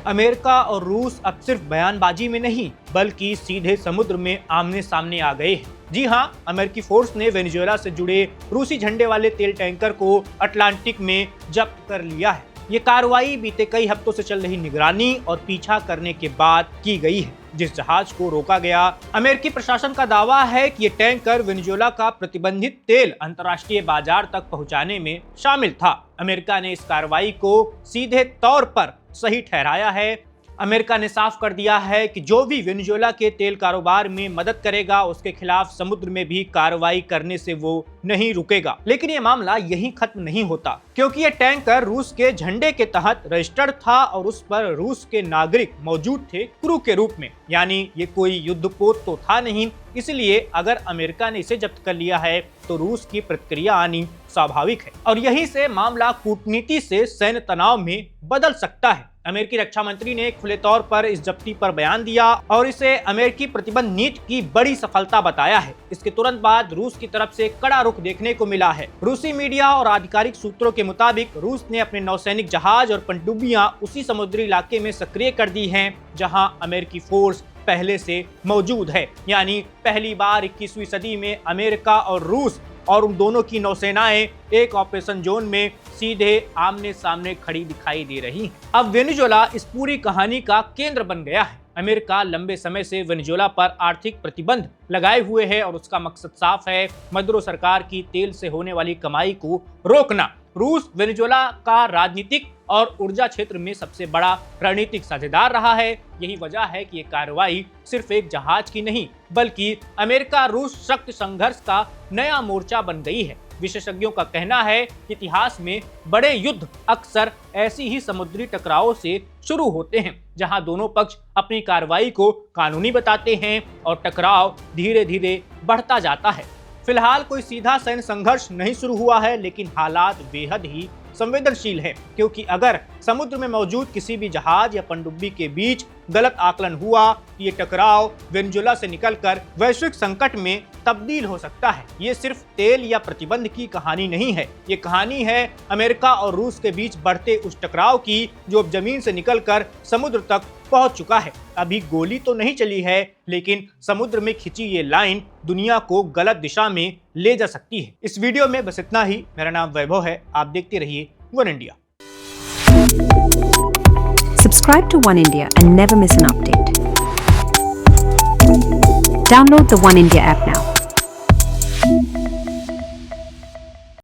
America और रूस अब सिर्फ बयानबाजी में नहीं बल्कि सीधे समुद्र में आमने सामने आ गए हैं। जी हाँ, अमेरिकी फोर्स ने वेनेजुएला से जुड़े रूसी झंडे वाले तेल टैंकर को अटलांटिक में जब्त कर लिया है। ये कार्रवाई बीते कई हफ्तों से चल रही निगरानी और पीछा करने के बाद की गई है। जिस जहाज को रोका गया, अमेरिकी प्रशासन का दावा है कि ये टैंकर वेनेजुएला का प्रतिबंधित तेल अंतर्राष्ट्रीय बाजार तक पहुंचाने में शामिल था। अमेरिका ने इस कार्रवाई को सीधे तौर पर सही ठहराया है। अमेरिका ने साफ कर दिया है कि जो भी वेनेजुएला के तेल कारोबार में मदद करेगा उसके खिलाफ समुद्र में भी कार्रवाई करने से वो नहीं रुकेगा। लेकिन ये मामला यहीं खत्म नहीं होता, क्योंकि ये टैंकर रूस के झंडे के तहत रजिस्टर्ड था और उस पर रूस के नागरिक मौजूद थे क्रू के रूप में, यानी ये कोई युद्धपोत तो था नहीं। इसलिए अगर अमेरिका ने इसे जब्त कर लिया है तो रूस की प्रतिक्रिया आनी स्वाभाविक है और यहीं से मामला कूटनीति से सैन्य तनाव में बदल सकता है। अमेरिकी रक्षा मंत्री ने खुले तौर पर इस जब्ती पर बयान दिया और इसे अमेरिकी प्रतिबंध नीति की बड़ी सफलता बताया है। इसके तुरंत बाद रूस की तरफ से कड़ा रुख देखने को मिला है। रूसी मीडिया और आधिकारिक सूत्रों के मुताबिक रूस ने अपने नौसैनिक जहाज और पनडुब्बियां उसी समुद्री इलाके में सक्रिय कर दी हैं जहां अमेरिकी फोर्स पहले से मौजूद है। यानी पहली बार 21वीं सदी में अमेरिका और रूस और उन दोनों की नौसेनाएं एक ऑपरेशन जोन में सीधे आमने सामने खड़ी दिखाई दे रही हैं। अब वेनेजुएला इस पूरी कहानी का केंद्र बन गया है। अमेरिका लंबे समय से वेनेजुएला पर आर्थिक प्रतिबंध लगाए हुए है और उसका मकसद साफ है, मदुरो सरकार की तेल से होने वाली कमाई को रोकना। रूस वेनेजुएला का राजनीतिक और ऊर्जा क्षेत्र में सबसे बड़ा रणनीतिक साझेदार रहा है। यही वजह है कि ये कार्रवाई सिर्फ एक जहाज की नहीं बल्कि अमेरिका रूस शक्ति संघर्ष का नया मोर्चा बन गई है। विशेषज्ञों का कहना है कि इतिहास में बड़े युद्ध अक्सर ऐसी ही समुद्री टकरावों से शुरू होते हैं जहां दोनों पक्ष अपनी कार्रवाई को कानूनी बताते हैं और टकराव धीरे धीरे बढ़ता जाता है। फिलहाल कोई सीधा सैन्य संघर्ष नहीं शुरू हुआ है, लेकिन हालात बेहद ही संवेदनशील है, क्योंकि अगर समुद्र में मौजूद किसी भी जहाज या पनडुब्बी के बीच गलत आकलन हुआ तो ये टकराव वेनेजुएला से निकलकर वैश्विक संकट में तब्दील हो सकता है। ये सिर्फ तेल या प्रतिबंध की कहानी नहीं है, ये कहानी है अमेरिका और रूस के बीच बढ़ते उस टकराव की जो अब जमीन से निकलकर समुद्र तक पहुंच चुका है। अभी गोली तो नहीं चली है, लेकिन समुद्र में खिंची ये लाइन दुनिया को गलत दिशा में ले जा सकती है। इस वीडियो में बस इतना ही। मेरा नाम वैभव है, आप देखते रहिए one India. Subscribe to One India and never miss an update. Download the One India app now.